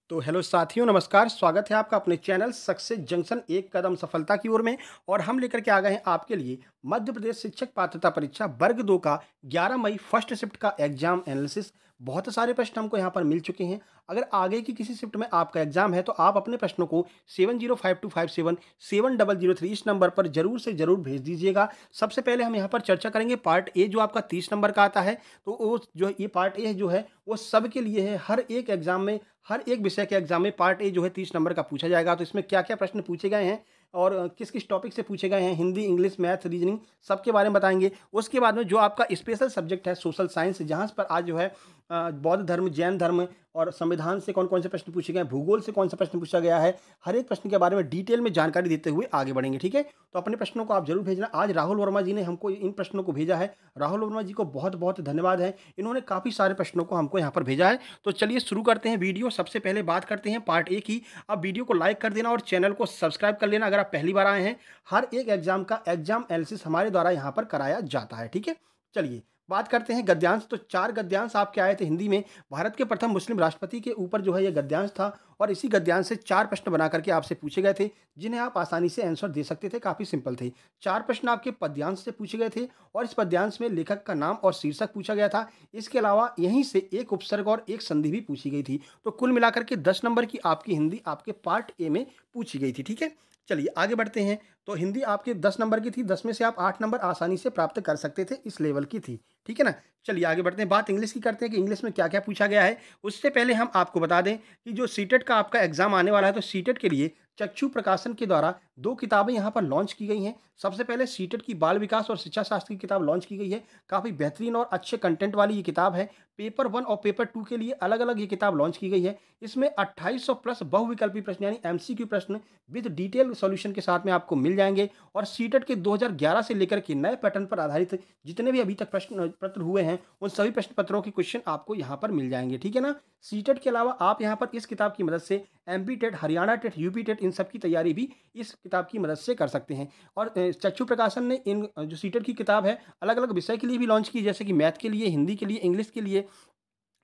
तो हेलो साथियों, नमस्कार। स्वागत है आपका अपने चैनल सक्सेस जंक्शन एक कदम सफलता की ओर में। और हम लेकर के आ गए हैं आपके लिए मध्य प्रदेश शिक्षक पात्रता परीक्षा वर्ग 2 का 11 मई फर्स्ट शिफ्ट का एग्जाम एनालिसिस। बहुत सारे प्रश्न हमको यहाँ पर मिल चुके हैं। अगर आगे की किसी शिफ्ट में आपका एग्जाम है तो आप अपने प्रश्नों को 7052577003 इस नंबर पर जरूर से जरूर भेज दीजिएगा। सबसे पहले हम यहाँ पर चर्चा करेंगे पार्ट ए जो आपका 30 नंबर का आता है। तो वो जो ये पार्ट ए जो है वो सबके लिए है। हर एक एग्जाम में, हर एक विषय के एग्जाम में पार्ट ए जो है 30 नंबर का पूछा जाएगा। तो इसमें क्या-क्या प्रश्न पूछे गए हैं और किस-किस टॉपिक से पूछे गए हैं, हिंदी, इंग्लिश, मैथ, रीजनिंग सबके बारे में बताएँगे। उसके बाद में जो आपका स्पेशल सब्जेक्ट है सोशल साइंस, जहाँ पर आज जो है बौद्ध धर्म, जैन धर्म और संविधान से कौन-कौन से प्रश्न पूछे गए हैं, भूगोल से कौन सा प्रश्न पूछा गया है, हर एक प्रश्न के बारे में डिटेल में जानकारी देते हुए आगे बढ़ेंगे, ठीक है? तो अपने प्रश्नों को आप ज़रूर भेजना। आज राहुल वर्मा जी ने हमको इन प्रश्नों को भेजा है। राहुल वर्मा जी को बहुत-बहुत धन्यवाद है। इन्होंने काफ़ी सारे प्रश्नों को हमको यहाँ पर भेजा है। तो चलिए शुरू करते हैं वीडियो। सबसे पहले बात करते हैं पार्ट ए की। आप वीडियो को लाइक कर देना और चैनल को सब्सक्राइब कर लेना अगर आप पहली बार आए हैं। हर एक एग्जाम का एग्जाम एनालिसिस हमारे द्वारा यहाँ पर कराया जाता है, ठीक है? चलिए बात करते हैं गद्यांश। तो 4 गद्यांश आपके आए थे हिंदी में। भारत के प्रथम मुस्लिम राष्ट्रपति के ऊपर जो है ये गद्यांश था और इसी गद्यांश से 4 प्रश्न बना करके आपसे पूछे गए थे, जिन्हें आप आसानी से आंसर दे सकते थे, काफ़ी सिंपल थे। 4 प्रश्न आपके पद्यांश से पूछे गए थे और इस पद्यांश में लेखक का नाम और शीर्षक पूछा गया था। इसके अलावा यहीं से एक उपसर्ग और एक संधि भी पूछी गई थी। तो कुल मिलाकर के 10 नंबर की आपकी हिंदी आपके पार्ट ए में पूछी गई थी, ठीक है? चलिए आगे बढ़ते हैं। तो हिंदी आपकी 10 नंबर की थी, 10 में से आप 8 नंबर आसानी से प्राप्त कर सकते थे, इस लेवल की थी, ठीक है ना? चलिए आगे बढ़ते हैं, बात इंग्लिश की करते हैं कि इंग्लिश में क्या-क्या पूछा गया है। उससे पहले हम आपको बता दें कि जो सीटेट का आपका एग्ज़ाम आने वाला है, तो सीटेट के लिए चक्षु प्रकाशन के द्वारा 2 किताबें यहाँ पर लॉन्च की गई हैं। सबसे पहले सीटेट की बाल विकास और शिक्षा शास्त्र की किताब लॉन्च की गई है। काफ़ी बेहतरीन और अच्छे कंटेंट वाली ये किताब है। पेपर 1 और पेपर 2 के लिए अलग-अलग ये किताब लॉन्च की गई है। इसमें 2800 प्लस बहुविकल्पी प्रश्न यानी एमसीक्यू प्रश्न विद डिटेल सॉल्यूशन के साथ में आपको मिल जाएँगे। और सीटेट के 2011 से लेकर के नए पैटर्न पर आधारित जितने भी अभी तक प्रश्न पत्र हुए हैं, उन सभी प्रश्न पत्रों के क्वेश्चन आपको यहाँ पर मिल जाएँगे, ठीक है ना? सीटेट के अलावा आप यहाँ पर इस किताब की मदद से MP TET, Haryana TET, UP TET इन सब की तैयारी भी इस किताब की मदद से कर सकते हैं। और चक्षु प्रकाशन ने इन जो सीटेट की किताब है, अलग-अलग विषय के लिए भी लॉन्च की, जैसे कि मैथ के लिए, हिंदी के लिए, इंग्लिश के लिए,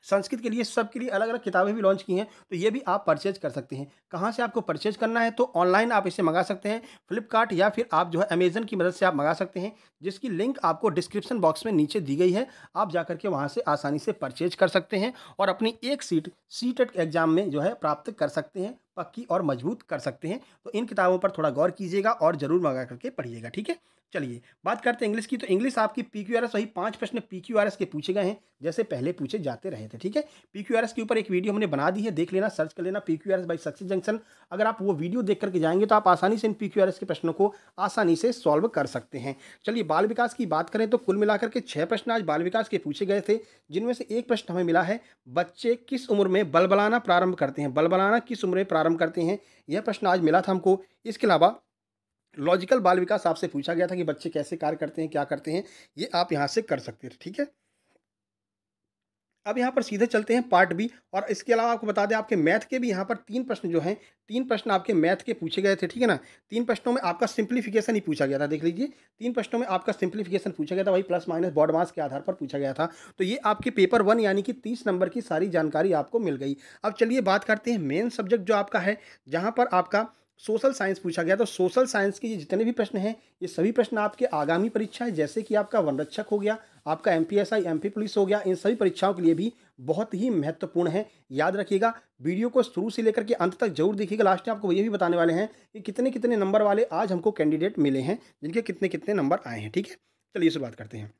संस्कृत के लिए, सबके लिए अलग-अलग किताबें भी लॉन्च की हैं, तो ये भी आप परचेज़ कर सकते हैं। कहाँ से आपको परचेज़ करना है? तो ऑनलाइन आप इसे मँगा सकते हैं, फ्लिपकार्ट या फिर आप जो है अमेज़न की मदद से आप मँगा सकते हैं, जिसकी लिंक आपको डिस्क्रिप्शन बॉक्स में नीचे दी गई है। आप जाकर के वहाँ से आसानी से परचेज़ कर सकते हैं और अपनी एक सीट सीटेट एग्ज़ाम में जो है प्राप्त कर सकते हैं, पक्की और मजबूत कर सकते हैं। तो इन किताबों पर थोड़ा गौर कीजिएगा और ज़रूर मँगा करके पढ़िएगा, ठीक है? चलिए, बात करते हैं इंग्लिश की। तो इंग्लिश आपकी पीक्यूआरएस वही 5 प्रश्न पीक्यूआरएस के पूछे गए हैं, जैसे पहले पूछे जाते रहे थे, ठीक है? पीक्यूआरएस के ऊपर एक वीडियो हमने बना दी है, देख लेना, सर्च कर लेना पीक्यूआरएस बाय सक्सेस जंक्शन। अगर आप वो वीडियो देख करके जाएँगे तो आप आसानी से इन पीक्यूआरएस के प्रश्नों को आसानी से सॉल्व कर सकते हैं। चलिए बाल विकास की बात करें तो कुल मिलाकर के 6 प्रश्न आज बाल विकास के पूछे गए थे, जिनमें से एक प्रश्न हमें मिला है, बच्चे किस उम्र में बलबलाना प्रारंभ करते हैं? बलबलाना किस उम्र में प्रारंभ करते हैं? यह प्रश्न आज मिला था हमको। इसके अलावा लॉजिकल बाल विकास आपसे पूछा गया था कि बच्चे कैसे कार्य करते हैं, क्या करते हैं? ये आप यहाँ से कर सकते थे, ठीक है? अब यहाँ पर सीधे चलते हैं पार्ट बी। और इसके अलावा आपको बता दें आपके मैथ के भी यहाँ पर 3 प्रश्न जो हैं, 3 प्रश्न आपके मैथ के पूछे गए थे, ठीक है ना? 3 प्रश्नों में आपका सिम्प्लिफिकेशन ही पूछा गया था, देख लीजिए। 3 प्रश्नों में आपका सिम्प्लिफिकेशन पूछा गया था, वही प्लस माइनस बॉड मास के आधार पर पूछा गया था। तो ये आपके पेपर 1 यानी कि 30 नंबर की सारी जानकारी आपको मिल गई। अब चलिए बात करते हैं मेन सब्जेक्ट जो आपका है, जहाँ पर आपका सोशल साइंस पूछा गया। तो सोशल साइंस के ये जितने भी प्रश्न हैं, ये सभी प्रश्न आपके आगामी परीक्षाएँ, जैसे कि आपका वनरक्षक हो गया, आपका एमपीएसआई, एमपी पुलिस हो गया, इन सभी परीक्षाओं के लिए भी बहुत ही महत्वपूर्ण है। याद रखिएगा, वीडियो को शुरू से लेकर के अंत तक जरूर देखिएगा। लास्ट में आपको ये भी बताने वाले हैं कि कितने-कितने नंबर वाले आज हमको कैंडिडेट मिले हैं, जिनके कितने-कितने नंबर आए हैं, ठीक है? चलिए शुरुआत करते हैं।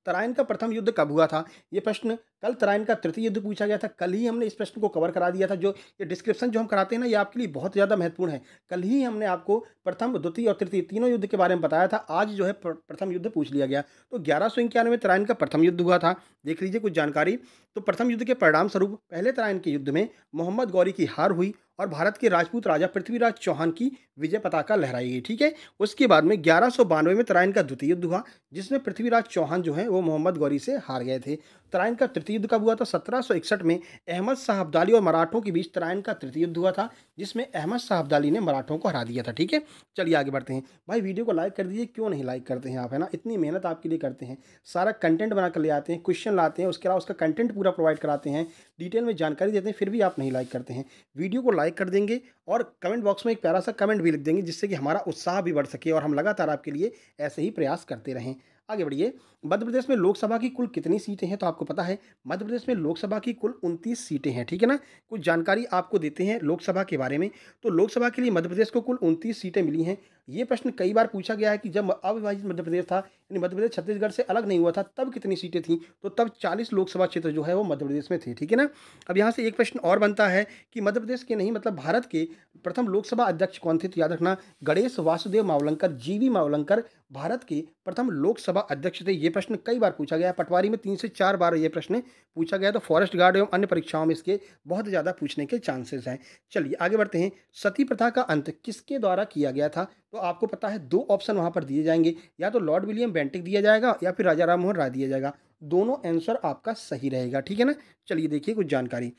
तराइन का प्रथम युद्ध कब हुआ था? ये प्रश्न कल तराइन का तृतीय युद्ध पूछा गया था। कल ही हमने इस प्रश्न को कवर करा दिया था। जो ये डिस्क्रिप्शन जो हम कराते हैं ना, ये आपके लिए बहुत ज़्यादा महत्वपूर्ण है। कल ही हमने आपको प्रथम, द्वितीय और तृतीय तीनों युद्ध के बारे में बताया था। आज जो है प्रथम युद्ध पूछ लिया गया। तो 1191 में तराइन का प्रथम युद्ध हुआ था। देख लीजिए कुछ जानकारी। तो प्रथम युद्ध के परिणाम स्वरूप पहले तराइन के युद्ध में मोहम्मद गौरी की हार हुई और भारत के राजपूत राजा पृथ्वीराज चौहान की विजय पताका लहराई गई, ठीक है? उसके बाद में 1192 में तराइन का द्वितीय युद्ध हुआ, जिसमें पृथ्वीराज चौहान जो है वो मोहम्मद गौरी से हार गए थे। तराइन का तृतीय युद्ध कब हुआ था? 1761 में अहमद शाह अब्दाली और मराठों के बीच तराइन का तृतीय युद्ध हुआ था, जिसमें अहमद शाह अब्दाली ने मराठों को हरा दिया था। ठीक है, चलिए आगे बढ़ते हैं। भाई वीडियो को लाइक कर दीजिए, क्यों नहीं लाइक करते हैं आप, है ना? इतनी मेहनत आपके लिए करते हैं, सारा कंटेंट बना कर ले आते हैं, क्वेश्चन लाते हैं, उसके अलावा उसका कंटेंट पूरा प्रोवाइड कराते हैं, डिटेल में जानकारी देते हैं, फिर भी आप नहीं लाइक करते हैं। वीडियो को लाइक कर देंगे और कमेंट बॉक्स में एक प्यारा सा कमेंट भी लिख देंगे, जिससे कि हमारा उत्साह भी बढ़ सके और हम लगातार आपके लिए ऐसे ही प्रयास करते रहें। आगे बढ़िए। मध्य प्रदेश में लोकसभा की कुल कितनी सीटें हैं? तो आपको पता है मध्य प्रदेश में लोकसभा की कुल 29 सीटें हैं। ठीक है ना? कुछ जानकारी आपको देते हैं लोकसभा के बारे में। तो लोकसभा के लिए मध्य प्रदेश को कुल 29 सीटें मिली हैं। ये प्रश्न कई बार पूछा गया है कि जब अविभाजित मध्य प्रदेश था, यानी मध्य प्रदेश छत्तीसगढ़ से अलग नहीं हुआ था, तब कितनी सीटें थीं? तो तब 40 लोकसभा क्षेत्र जो है वो मध्य प्रदेश में थे। ठीक है ना? अब यहाँ से एक प्रश्न और बनता है कि मध्य प्रदेश के नहीं, मतलब भारत के प्रथम लोकसभा अध्यक्ष कौन थे? तो याद रखना, गणेश वासुदेव मावलंकर, जीवी मावलंकर भारत के प्रथम लोकसभा अध्यक्ष थे। ये प्रश्न कई बार पूछा गया है, पटवारी में 3 से 4 बार ये प्रश्न पूछा गया, तो फॉरेस्ट गार्ड एवं अन्य परीक्षाओं में इसके बहुत ज़्यादा पूछने के चांसेस हैं। चलिए आगे बढ़ते हैं। सती प्रथा का अंत किसके द्वारा किया गया था? तो आपको पता है 2 ऑप्शन वहाँ पर दिए जाएंगे, या तो लॉर्ड विलियम बेंटिक दिया जाएगा या फिर राजा राम मोहन राय दिया जाएगा। दोनों आंसर आपका सही रहेगा। ठीक है ना? चलिए देखिए कुछ जानकारी।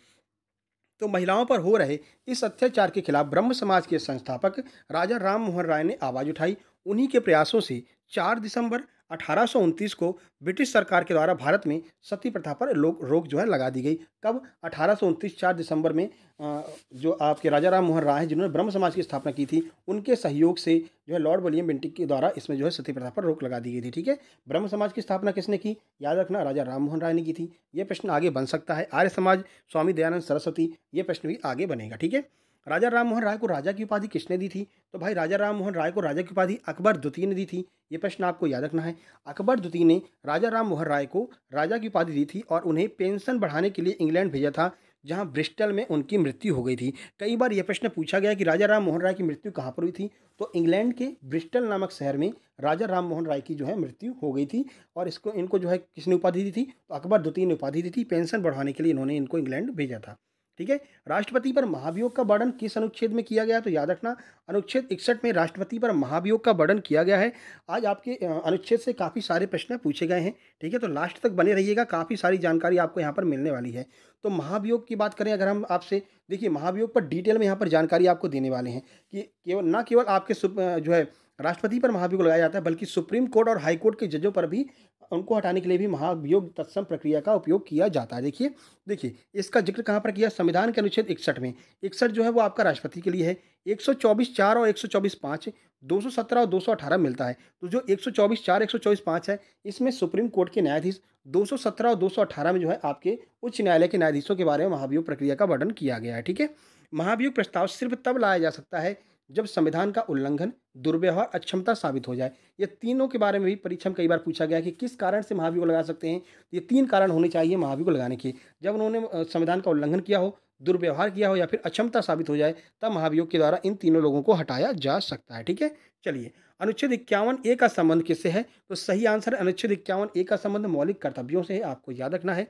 तो महिलाओं पर हो रहे इस अत्याचार के खिलाफ ब्रह्म समाज के संस्थापक राजा राम मोहन राय ने आवाज उठाई। उन्हीं के प्रयासों से 4 दिसंबर 1829 को ब्रिटिश सरकार के द्वारा भारत में सती प्रथा पर रोक जो है लगा दी गई। कब? 1829 4 दिसंबर में जो आपके राजा राम मोहन राय हैं, जिन्होंने ब्रह्म समाज की स्थापना की थी, उनके सहयोग से जो है लॉर्ड विलियम बेंटिक के द्वारा इसमें जो है सती प्रथा पर रोक लगा दी गई थी। ठीक है, ब्रह्म समाज की स्थापना किसने की? याद रखना, राजा राम मोहन राय ने की थी। ये प्रश्न आगे बन सकता है। आर्य समाज, स्वामी दयानंद सरस्वती, ये प्रश्न भी आगे बनेगा। ठीक है, राजा राम मोहन राय को राजा की उपाधि किसने दी थी? तो भाई राजा राम मोहन राय को राजा की उपाधि अकबर द्वितीय ने दी थी। ये प्रश्न आपको याद रखना है। अकबर द्वितीय ने राजा राम मोहन राय को राजा की उपाधि दी थी और उन्हें पेंशन बढ़ाने के लिए इंग्लैंड भेजा था, जहां ब्रिस्टल में उनकी मृत्यु हो गई थी। कई बार यह प्रश्न पूछा गया कि राजा राम मोहन राय की मृत्यु कहाँ पर हुई थी? तो इंग्लैंड के ब्रिस्टल नामक शहर में राजा राम मोहन राय की जो है मृत्यु हो गई थी, और इनको जो है किसने उपाधि दी थी? तो अकबर द्वितीय ने उपाधि दी थी। पेंशन बढ़ाने के लिए इन्होंने इनको इंग्लैंड भेजा था। ठीक है, राष्ट्रपति पर महाभियोग का वर्णन किस अनुच्छेद में किया गया? तो याद रखना, अनुच्छेद 61 में राष्ट्रपति पर महाभियोग का वर्णन किया गया है। आज आपके अनुच्छेद से काफ़ी सारे प्रश्न पूछे गए हैं। ठीक है, तो लास्ट तक बने रहिएगा, काफ़ी सारी जानकारी आपको यहाँ पर मिलने वाली है। तो महाभियोग की बात करें अगर हम आपसे, देखिए महाभियोग पर डिटेल में यहाँ पर जानकारी आपको देने वाले हैं कि केवल आपके जो है राष्ट्रपति पर महाभियोग लगाया जाता है, बल्कि सुप्रीम कोर्ट और हाई कोर्ट के जजों पर भी, उनको हटाने के लिए भी महाभियोग तत्सम प्रक्रिया का उपयोग किया जाता है। देखिए इसका जिक्र कहाँ पर किया? संविधान के अनुच्छेद 61 में। 61 जो है वो आपका राष्ट्रपति के लिए है। 124(4) और 124(5), 217 और 218 मिलता है। तो जो 124(4), 124(5 है, इसमें सुप्रीम कोर्ट के न्यायाधीश, 217 और 218 में जो है आपके उच्च न्यायालय के न्यायाधीशों के बारे में महाभियोग प्रक्रिया का वर्णन किया गया है। ठीक है, महाभियोग प्रस्ताव सिर्फ तब लाया जा सकता है जब संविधान का उल्लंघन, दुर्व्यवहार, अक्षमता साबित हो जाए। ये तीनों के बारे में भी परीक्षा में कई बार पूछा गया कि किस कारण से महाभियोग लगा सकते हैं। ये 3 कारण होने चाहिए महाभियोग लगाने के। जब उन्होंने संविधान का उल्लंघन किया हो, दुर्व्यवहार किया हो या फिर अक्षमता साबित हो जाए, तब महाभियोग के द्वारा इन तीनों लोगों को हटाया जा सकता है। ठीक है, चलिए अनुच्छेद 51(a) का संबंध किससे है? तो सही आंसर अनुच्छेद 51(a) का संबंध मौलिक कर्तव्यों से है, आपको याद रखना है।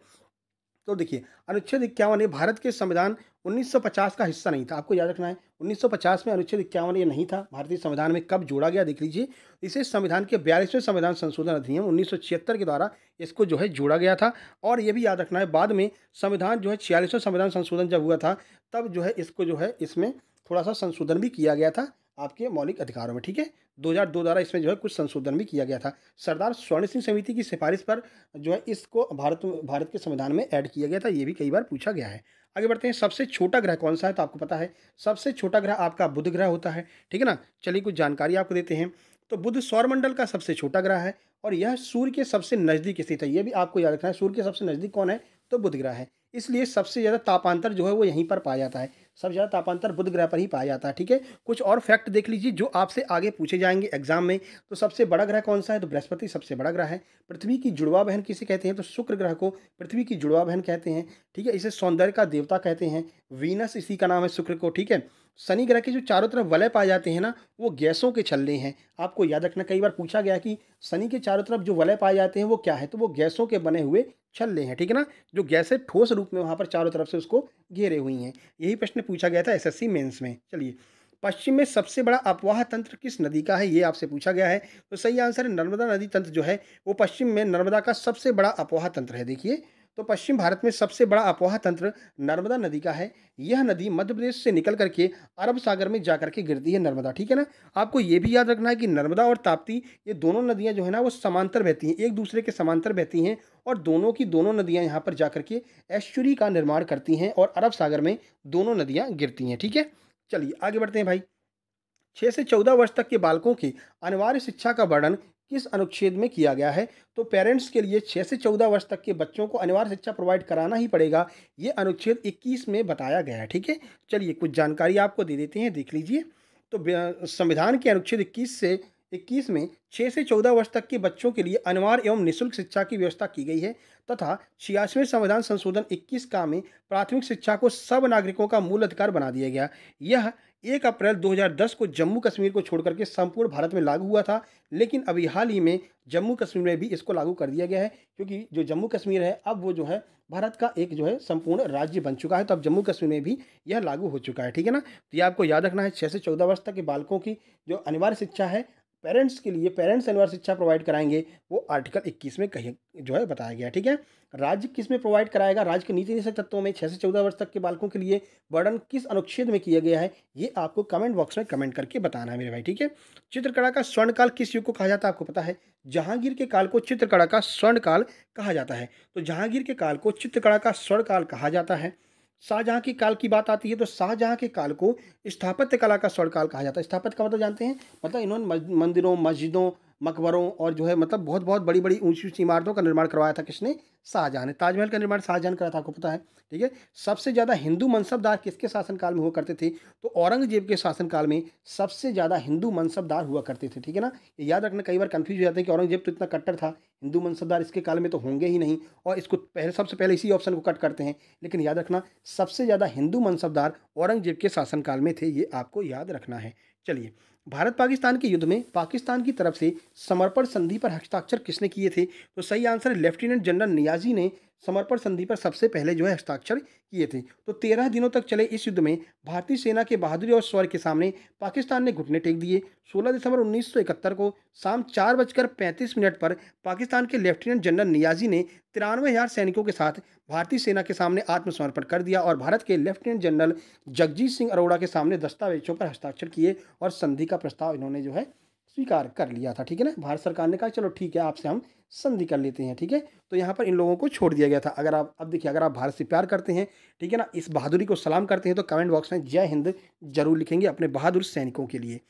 तो देखिए अनुच्छेद 51(a) भारत के संविधान 1950 का हिस्सा नहीं था, आपको याद रखना है। 1950 में अनुच्छेद 51(a) नहीं था भारतीय संविधान में। कब जोड़ा गया देख लीजिए, इसे संविधान के 42वें संविधान संशोधन अधिनियम 1976 के द्वारा इसको जो है जोड़ा गया था। और ये भी याद रखना है, बाद में संविधान जो है 46वां संविधान संशोधन जब हुआ था, तब जो है इसको जो है इसमें थोड़ा सा संशोधन भी किया गया था आपके मौलिक अधिकारों में। ठीक है, 2002 द्वारा इसमें जो है कुछ संशोधन भी किया गया था। सरदार स्वर्ण सिंह समिति की सिफारिश पर जो है इसको भारत के संविधान में ऐड किया गया था। ये भी कई बार पूछा गया है। आगे बढ़ते हैं। सबसे छोटा ग्रह कौन सा है? तो आपको पता है सबसे छोटा ग्रह आपका बुध ग्रह होता है। ठीक है ना, चलिए कुछ जानकारी आपको देते हैं। तो बुध सौरमंडल का सबसे छोटा ग्रह है और यह सूर्य के सबसे नज़दीक स्थित है। ये भी आपको याद रखना है, सूर्य के सबसे नज़दीक कौन है? तो बुध ग्रह है। इसलिए सबसे ज़्यादा तापांतर जो है वो यहीं पर पाया जाता है। सबसे ज़्यादा तापांतर बुध ग्रह पर ही पाया जाता है। ठीक है, कुछ और फैक्ट देख लीजिए जो आपसे आगे पूछे जाएंगे एग्जाम में। तो सबसे बड़ा ग्रह कौन सा है? तो बृहस्पति सबसे बड़ा ग्रह है। पृथ्वी की जुड़वा बहन किसे कहते हैं? तो शुक्र ग्रह को पृथ्वी की जुड़वा बहन कहते हैं। ठीक है, इसे सौंदर्य का देवता कहते हैं। वीनस इसी का नाम है, शुक्र को। ठीक है, शनि ग्रह के जो चारों तरफ वलय पाए जाते हैं ना, वो गैसों के छल्ले हैं। आपको याद रखना, कई बार पूछा गया कि शनि के चारों तरफ जो वलय पाए जाते हैं वो क्या है? तो वो गैसों के बने हुए छल्ले हैं। ठीक है ना, जो गैसें ठोस रूप में वहाँ पर चारों तरफ से उसको घेरे हुई हैं। यही प्रश्न पूछा गया था एसएससी मेंस में। चलिए, पश्चिम में सबसे बड़ा अपवाह तंत्र किस नदी का है? ये आपसे पूछा गया है। तो सही आंसर है नर्मदा नदी तंत्र जो है वो पश्चिम में नर्मदा का सबसे बड़ा अपवाह तंत्र है। देखिए तो पश्चिम भारत में सबसे बड़ा अफवाह तंत्र नर्मदा नदी का है। यह नदी मध्य प्रदेश से निकल करके अरब सागर में जा करके गिरती है नर्मदा, ठीक है ना। आपको ये भी याद रखना है कि नर्मदा और ताप्ती, ये दोनों नदियाँ जो है ना वो समांतर बहती हैं, एक दूसरे के समांतर बहती हैं, और दोनों की दोनों नदियाँ यहाँ पर जा करके एस्चुरी का निर्माण करती हैं और अरब सागर में दोनों नदियाँ गिरती हैं, ठीक है। चलिए आगे बढ़ते हैं भाई। 6 से 14 वर्ष तक के बालकों की अनिवार्य शिक्षा का वर्णन किस अनुच्छेद में किया गया है? तो पेरेंट्स के लिए 6 से 14 वर्ष तक के बच्चों को अनिवार्य शिक्षा प्रोवाइड कराना ही पड़ेगा, ये अनुच्छेद 21 में बताया गया है, ठीक है। चलिए कुछ जानकारी आपको दे देते हैं, देख लीजिए। तो संविधान के अनुच्छेद 21 में 6 से 14 वर्ष तक के बच्चों के लिए अनिवार्य एवं निःशुल्क शिक्षा की व्यवस्था की गई है, तथा 86वें संविधान संशोधन 21 का में प्राथमिक शिक्षा को सब नागरिकों का मूल अधिकार बना दिया गया। यह 1 अप्रैल 2010 को जम्मू कश्मीर को छोड़ करके संपूर्ण भारत में लागू हुआ था, लेकिन अभी हाल ही में जम्मू कश्मीर में भी इसको लागू कर दिया गया है, क्योंकि जो जम्मू कश्मीर है अब वो जो है भारत का एक जो है संपूर्ण राज्य बन चुका है, तो अब जम्मू कश्मीर में भी यह लागू हो चुका है, ठीक है ना। तो ये आपको याद रखना है, 6 से 14 वर्ष तक के बालकों की जो अनिवार्य शिक्षा है, पेरेंट्स के लिए पेरेंट्स अनिवार्य शिक्षा प्रोवाइड कराएंगे, वो आर्टिकल 21 में कहीं जो है बताया गया है, ठीक है। राज्य किस में प्रोवाइड कराएगा, राज्य के नीति निषेध तत्वों में 6 से 14 वर्ष तक के बालकों के लिए वर्णन किस अनुच्छेद में किया गया है, ये आपको कमेंट बॉक्स में कमेंट करके बताना है मेरे भाई, ठीक है। चित्रकला का स्वर्णकाल किस युग को कहा जाता है, आपको पता है? जहांगीर के काल को चित्रकला का स्वर्णकाल कहा जाता है। तो जहांगीर के काल को चित्रकला का स्वर्णकाल कहा जाता है। शाहजहां के काल की बात आती है तो शाहजहां के काल को स्थापत्य कला का स्वर्णकाल कहा जाता है। स्थापत्य का मतलब जानते हैं, मतलब इन्होंने मंदिरों, मस्जिदों, मकबरों और जो है मतलब बहुत बहुत बड़ी बड़ी ऊंची ऊंची इमारतों का निर्माण करवाया था किसने? शाहजहां ने। ताजमहल का निर्माण शाहजहां करा था, आपको पता है, ठीक है। सबसे ज़्यादा हिंदू मनसबदार किसके शासनकाल में हुआ करते थे? तो औरंगजेब के शासनकाल में सबसे ज़्यादा हिंदू मनसबदार हुआ करते थे, ठीक है ना। ये याद रखना, कई बार कंफ्यूज हो जाता है कि औरंगजेब तो इतना कट्टर था, हिंदू मनसबदार इसके काल में तो होंगे ही नहीं, और इसको पहले सबसे पहले इसी ऑप्शन को कट करते हैं। लेकिन याद रखना, सबसे ज़्यादा हिंदू मनसबदार औरंगजेब के शासनकाल में थे, ये आपको याद रखना है। चलिए, भारत पाकिस्तान के युद्ध में पाकिस्तान की तरफ से समर्पण संधि पर हस्ताक्षर किसने किए थे? तो सही आंसर है लेफ्टिनेंट जनरल नियाजी ने समर्पण संधि पर सबसे पहले जो है हस्ताक्षर किए थे। तो 13 दिनों तक चले इस युद्ध में भारतीय सेना के बहादुरी और शौर्य के सामने पाकिस्तान ने घुटने टेक दिए। 16 दिसंबर 1971 को शाम 4:35 पर पाकिस्तान के लेफ्टिनेंट जनरल नियाजी ने 93,000 सैनिकों के साथ भारतीय सेना के सामने आत्मसमर्पण कर दिया और भारत के लेफ्टिनेंट जनरल जगजीत सिंह अरोड़ा के सामने दस्तावेजों पर हस्ताक्षर किए और संधि का प्रस्ताव इन्होंने जो है स्वीकार कर लिया था, ठीक है ना। भारत सरकार ने कहा चलो ठीक है, आपसे हम संधि कर लेते हैं, ठीक है। तो यहाँ पर इन लोगों को छोड़ दिया गया था। अगर आप अब देखिए, अगर आप भारत से प्यार करते हैं, ठीक है ना, इस बहादुरी को सलाम करते हैं, तो कमेंट बॉक्स में जय हिंद जरूर लिखेंगे अपने बहादुर सैनिकों के लिए।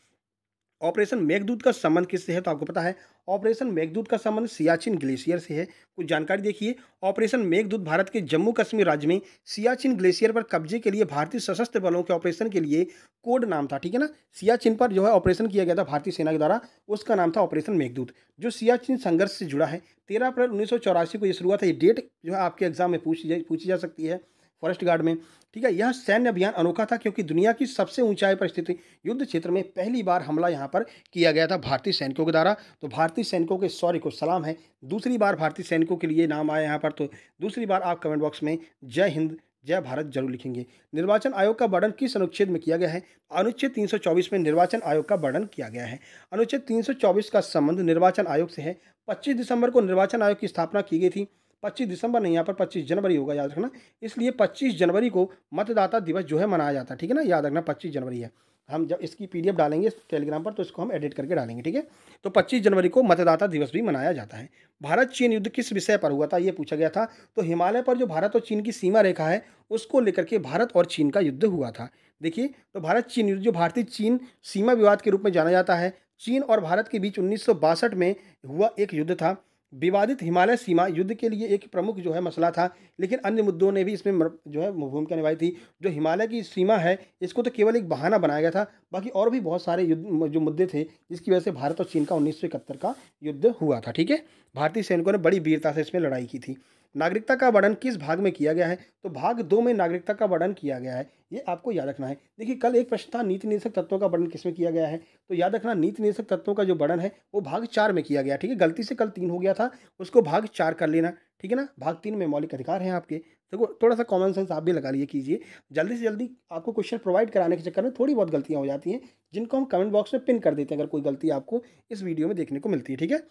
ऑपरेशन मेघदूत का संबंध किससे है? तो आपको पता है, ऑपरेशन मेघदूत का संबंध सियाचिन ग्लेशियर से है। कुछ जानकारी देखिए। ऑपरेशन मेघदूत भारत के जम्मू कश्मीर राज्य में सियाचिन ग्लेशियर पर कब्जे के लिए भारतीय सशस्त्र बलों के ऑपरेशन के लिए कोड नाम था, ठीक है ना। सियाचिन पर जो है ऑपरेशन किया गया था भारतीय सेना के द्वारा, उसका नाम था ऑपरेशन मेघदूत, जो सियाचिन संघर्ष से जुड़ा है। 13 अप्रैल 1984 को ये शुरू हुआ था। ये डेट जो है आपके एग्जाम में पूछी जा सकती है फॉरेस्ट गार्ड में, ठीक है। यह सैन्य अभियान अनोखा था क्योंकि दुनिया की सबसे ऊंचाई पर स्थित युद्ध क्षेत्र में पहली बार हमला यहां पर किया गया था भारतीय सैनिकों के द्वारा। तो भारतीय सैनिकों के शौर्य को सलाम है। दूसरी बार भारतीय सैनिकों के लिए नाम आया यहाँ पर, तो दूसरी बार आप कमेंट बॉक्स में जय हिंद जय भारत जरूर लिखेंगे। निर्वाचन आयोग का वर्णन किस अनुच्छेद में किया गया है? अनुच्छेद 324 में निर्वाचन आयोग का वर्णन किया गया है। अनुच्छेद 324 का संबंध निर्वाचन आयोग से है। 25 दिसंबर को निर्वाचन आयोग की स्थापना की गई थी। 25 दिसंबर नहीं, यहाँ पर 25 जनवरी होगा, याद रखना। इसलिए 25 जनवरी को मतदाता दिवस जो है मनाया जाता है, ठीक है ना, याद रखना 25 जनवरी है। हम जब इसकी पीडीएफ डालेंगे टेलीग्राम पर तो इसको हम एडिट करके डालेंगे, ठीक है। तो 25 जनवरी को मतदाता दिवस भी मनाया जाता है। भारत चीन युद्ध किस विषय पर हुआ था, ये पूछा गया था। तो हिमालय पर जो भारत और चीन की सीमा रेखा है उसको लेकर के भारत और चीन का युद्ध हुआ था। देखिए, तो भारत चीन युद्ध जो भारतीय चीन सीमा विवाद के रूप में जाना जाता है, चीन और भारत के बीच 1962 में हुआ एक युद्ध था। विवादित हिमालय सीमा युद्ध के लिए एक प्रमुख जो है मसला था, लेकिन अन्य मुद्दों ने भी इसमें जो है भूमिका निभाई थी। जो हिमालय की सीमा है इसको तो केवल एक बहाना बनाया गया था, बाकी और भी बहुत सारे युद्ध जो मुद्दे थे जिसकी वजह से भारत और चीन का 1971 का युद्ध हुआ था, ठीक है। भारतीय सैनिकों ने बड़ी वीरता से इसमें लड़ाई की थी। नागरिकता का वर्णन किस भाग में किया गया है? तो भाग 2 में नागरिकता का वर्णन किया गया है, ये आपको याद रखना है। देखिए, कल एक प्रश्न था नीति निदेशक तत्वों का वर्णन किसमें किया गया है, तो याद रखना नीति निदेशक तत्वों का जो वर्णन है वो भाग 4 में किया गया, ठीक है। गलती से कल 3 हो गया था, उसको भाग 4 कर लेना, ठीक है ना। भाग 3 में मौलिक अधिकार हैं आपके। देखो, थोड़ा सा कॉमन सेंस आप भी लगा लिए कीजिए। जल्दी से जल्दी आपको क्वेश्चन प्रोवाइड कराने के चक्कर में थोड़ी बहुत गलतियां हो जाती हैं, जिनको हम कमेंट बॉक्स में पिन कर देते हैं अगर कोई गलती आपको इस वीडियो में देखने को मिलती है, ठीक है।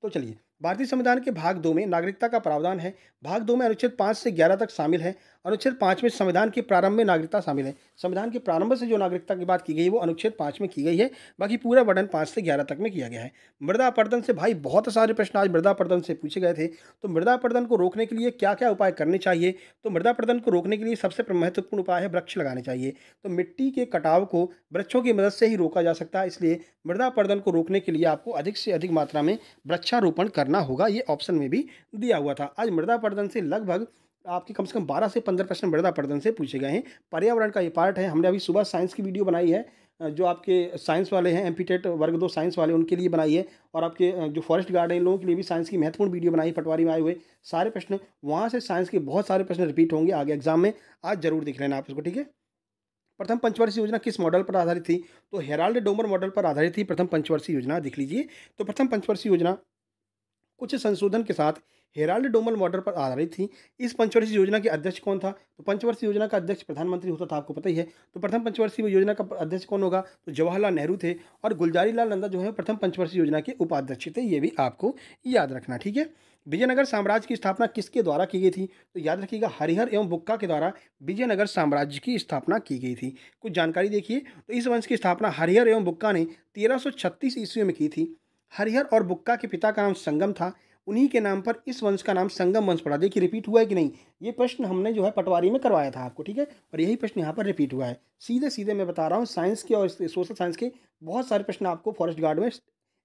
तो चलिए, भारतीय संविधान के भाग 2 में नागरिकता का प्रावधान है। भाग 2 में अनुच्छेद 5 से 11 तक शामिल है। अनुच्छेद 5 में संविधान के प्रारंभ में नागरिकता शामिल है। संविधान के प्रारंभ से जो नागरिकता की बात की गई है वो अनुच्छेद 5 में की गई है। बाकी पूरा वर्णन 5 से 11 तक में किया गया है। मृदा अपरदन से भाई बहुत सारे प्रश्न आज मृदा अपरदन से पूछे गए थे। तो मृदा अपरदन को रोकने के लिए क्या-क्या उपाय करने चाहिए? तो मृदा अपरदन को रोकने के लिए सबसे महत्वपूर्ण उपाय है वृक्ष लगाने चाहिए। तो मिट्टी के कटाव को वृक्षों की मदद से ही रोका जा सकता है, इसलिए मृदा अपरदन को रोकने के लिए आपको अधिक से अधिक मात्रा में वृक्षारोपण करना होगा। ये ऑप्शन में भी दिया हुआ था। आज मृदा अपरदन से लगभग आपके कम से कम 12 से 15 प्रश्न मृदा अपरदन से पूछे गए हैं। पर्यावरण का ये पार्ट है। हमने अभी सुबह साइंस की वीडियो बनाई है, जो आपके साइंस वाले हैं, एमपी टेट वर्ग 2 साइंस वाले, उनके लिए बनाई है। और आपके जो फॉरेस्ट गार्ड हैं इन लोगों के लिए भी साइंस की महत्वपूर्ण वीडियो बनाई है। पटवारी में आए हुए सारे प्रश्न, वहाँ से साइंस के बहुत सारे प्रश्न रिपीट होंगे आगे एग्जाम में। आज जरूर देख लेना आप इसको, ठीक है। प्रथम पंचवर्षीय योजना किस मॉडल पर आधारित थी? तो हेराल्ड डोमर मॉडल पर आधारित थी प्रथम पंचवर्षीय योजना। देख लीजिए, तो प्रथम पंचवर्षीय योजना कुछ संशोधन के साथ हेराल्ड डोमर मॉडल पर आधारित थी। इस पंचवर्षीय योजना के अध्यक्ष कौन था? तो पंचवर्षीय योजना का अध्यक्ष प्रधानमंत्री होता था, आपको पता ही है। तो प्रथम पंचवर्षीय योजना का अध्यक्ष कौन होगा? तो जवाहरलाल नेहरू थे। और गुलजारी लाल नंदा जो है प्रथम पंचवर्षीय योजना के उपाध्यक्ष थे। ये भी आपको याद रखना, ठीक है। विजयनगर साम्राज्य की स्थापना किसके द्वारा की गई थी? तो याद रखिएगा, हरिहर एवं बुक्का के द्वारा विजयनगर साम्राज्य की स्थापना की गई थी। कुछ जानकारी देखिए, तो इस वंश की स्थापना हरिहर एवं बुक्का ने 1336 ईस्वी में की थी। हरिहर और बुक्का के पिता का नाम संगम था। उन्हीं के नाम पर इस वंश का नाम संगम वंश पड़ा। देखिए रिपीट हुआ है कि नहीं, ये प्रश्न हमने जो है पटवारी में करवाया था आपको, ठीक है। और यही प्रश्न यहाँ पर रिपीट हुआ है। सीधे सीधे मैं बता रहा हूँ, साइंस के और सोशल साइंस के बहुत सारे प्रश्न आपको फॉरेस्ट गार्ड में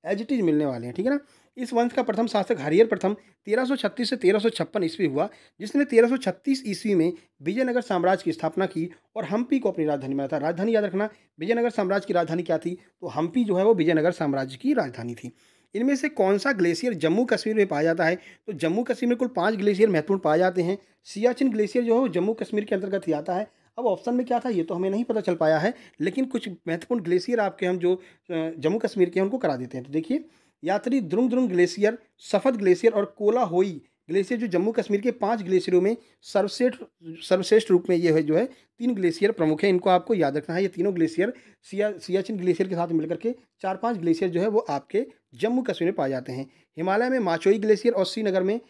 एज इट इज मिलने वाले हैं, ठीक है ना। इस वंश का प्रथम शासक हरिहर प्रथम 1336 से 1356 ईस्वी हुआ, जिसने 1336 ईस्वी में विजयनगर साम्राज्य की स्थापना की और हम्पी को अपनी राजधानी बनाया था। राजधानी याद रखना, विजयनगर साम्राज्य की राजधानी क्या थी? तो हम्पी जो है वो विजयनगर साम्राज्य की राजधानी थी। इनमें से कौन सा ग्लेशियर जम्मू कश्मीर में पाया जाता है? तो जम्मू कश्मीर में कुल 5 ग्लेशियर महत्वपूर्ण पाए जाते हैं। सियाचिन ग्लेशियर जो है वो जम्मू कश्मीर के अंतर्गत ही आता है। अब ऑप्शन में क्या था ये तो हमें नहीं पता चल पाया है, लेकिन कुछ महत्वपूर्ण ग्लेशियर आपके हम जो जम्मू कश्मीर के हैं उनको करा देते हैं। तो देखिए, यात्री द्रुंग द्रुंग ग्लेशियर, सफद ग्लेशियर और कोलाहोई ग्लेशियर जो जम्मू कश्मीर के 5 ग्लेशियरों में सर्वश्रेष्ठ रूप में ये है जो है 3 ग्लेशियर प्रमुख हैं। इनको आपको याद रखना है। ये तीनों ग्लेशियर सियाचिन ग्लेशियर के साथ मिलकर के 4-5 ग्लेशियर जो है वो आपके जम्मू कश्मीर में पाए जाते हैं। हिमालय में माचोई ग्लेशियर और श्रीनगर में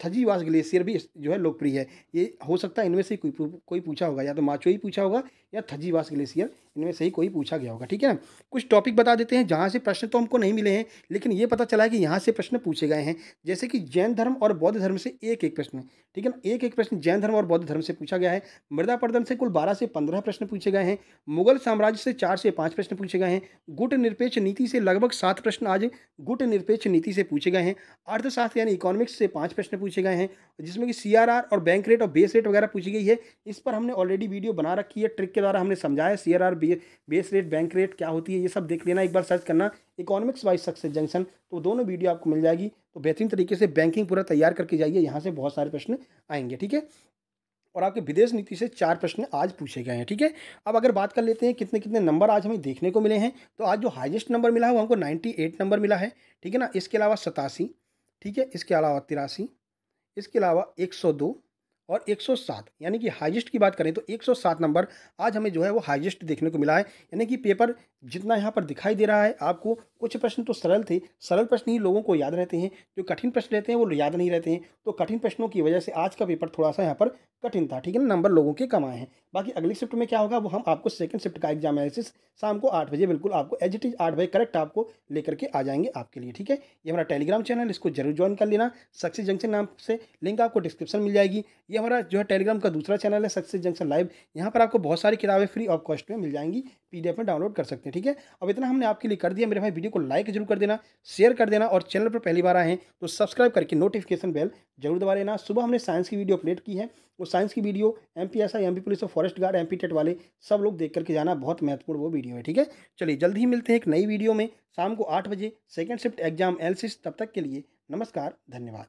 थजीवास ग्लेशियर भी जो है लोकप्रिय है। ये हो सकता है इनमें से कोई पूछा होगा, या तो माचोई पूछा होगा या थजीवास ग्लेशियर, इनमें से ही कोई पूछा गया होगा, ठीक है ना। कुछ टॉपिक बता देते हैं जहाँ से प्रश्न तो हमको नहीं मिले हैं, लेकिन ये पता चला है कि यहाँ से प्रश्न पूछे गए हैं। जैसे कि जैन धर्म और बौद्ध धर्म से एक प्रश्न, ठीक है ना, एक प्रश्न जैन धर्म और बौद्ध धर्म से पूछा गया है। मृदा अपरदन से कुल 12 से 15 प्रश्न पूछे गए हैं। मुगल साम्राज्य से 4 से 5 प्रश्न पूछे गए हैं। गुट निरपेक्ष नीति से लगभग 7 प्रश्न आज गुट निरपेक्ष नीति से पूछे गए हैं। अर्थशास्त्र यानी इकोनॉमिक्स से 5 प्रश्न पूछे गए हैं, जिसमें कि सीआरआर और बैंक रेट और बेस रेट वगैरह पूछी गई है। इस पर हमने ऑलरेडी वीडियो बना रखी है, ट्रिक के द्वारा हमने समझाया CRR, base rate, bank rate क्या होती है, ये सब देख लेना, एक बार सर्च करना इकोनॉमिक्स वाइज सक्सेस जंक्शन, तो दोनों वीडियो आपको मिल जाएगी। तो बेहतरीन तरीके से बैंकिंग पूरा तैयार करके जाइए, यहाँ से बहुत सारे प्रश्न आएंगे, ठीक है। और आपके विदेश नीति से 4 प्रश्न आज पूछे गए हैं, ठीक है। अब अगर बात कर लेते हैं कितने कितने नंबर आज हमें देखने को मिले हैं, तो आज जो हाईएस्ट नंबर मिला है वो हमको 98 नंबर मिला है, ठीक है ना। इसके अलावा 87, ठीक है, इसके अलावा 83, इसके अलावा 102 और 107, यानी कि हाईएस्ट की बात करें तो 107 नंबर आज हमें जो है वो हाईएस्ट देखने को मिला है। यानी कि पेपर जितना यहाँ पर दिखाई दे रहा है आपको, कुछ प्रश्न तो सरल थे, सरल प्रश्न ही लोगों को याद रहते हैं, जो कठिन प्रश्न रहते हैं वो याद नहीं रहते हैं। तो कठिन प्रश्नों की वजह से आज का पेपर थोड़ा सा यहाँ पर कठिन था, ठीक है ना, नंबर लोगों के कम आए हैं। बाकी अगली शिफ्ट में क्या होगा वो हम आपको सेकंड शिफ्ट का एग्जाम एनालिसिस शाम को 8 बजे, बिल्कुल आपको एज इट इज 8 बजे करेक्ट आपको लेकर के आ जाएंगे आपके लिए, ठीक है। ये हमारा टेलीग्राम चैनल, इसको जरूर ज्वाइन कर लेना, सक्सेस जंक्शन नाम से, लिंक आपको डिस्क्रिप्शन मिल जाएगी। ये हमारा जो है टेलीग्राम का दूसरा चैनल है सक्सेस जंक्शन लाइव, यहाँ पर आपको बहुत सारी किताबें फ्री ऑफ कॉस्ट में मिल जाएंगी, पीडीएफ में डाउनलोड कर सकते हैं, ठीक है। अब इतना हमने आपके लिए कर दिया मेरे भाई, वीडियो को लाइक जरूर कर देना, शेयर कर देना, और चैनल पर पहली बार आए हैं तो सब्सक्राइब करके नोटिफिकेशन बेल जरूर दबा लेना। सुबह हमने साइंस की वीडियो अपलोड की है, वो साइंस की वीडियो एमपीएसआई, एमपी पुलिस और फॉरेस्ट गार्ड, एमपी टेट वाले सब लोग देख करके जाना, बहुत महत्वपूर्ण वो वीडियो है, ठीक है। चलिए जल्द ही मिलते हैं एक नई वीडियो में शाम को 8 बजे, सेकंड शिफ्ट एग्जाम एनालिसिस। तब तक के लिए नमस्कार, धन्यवाद।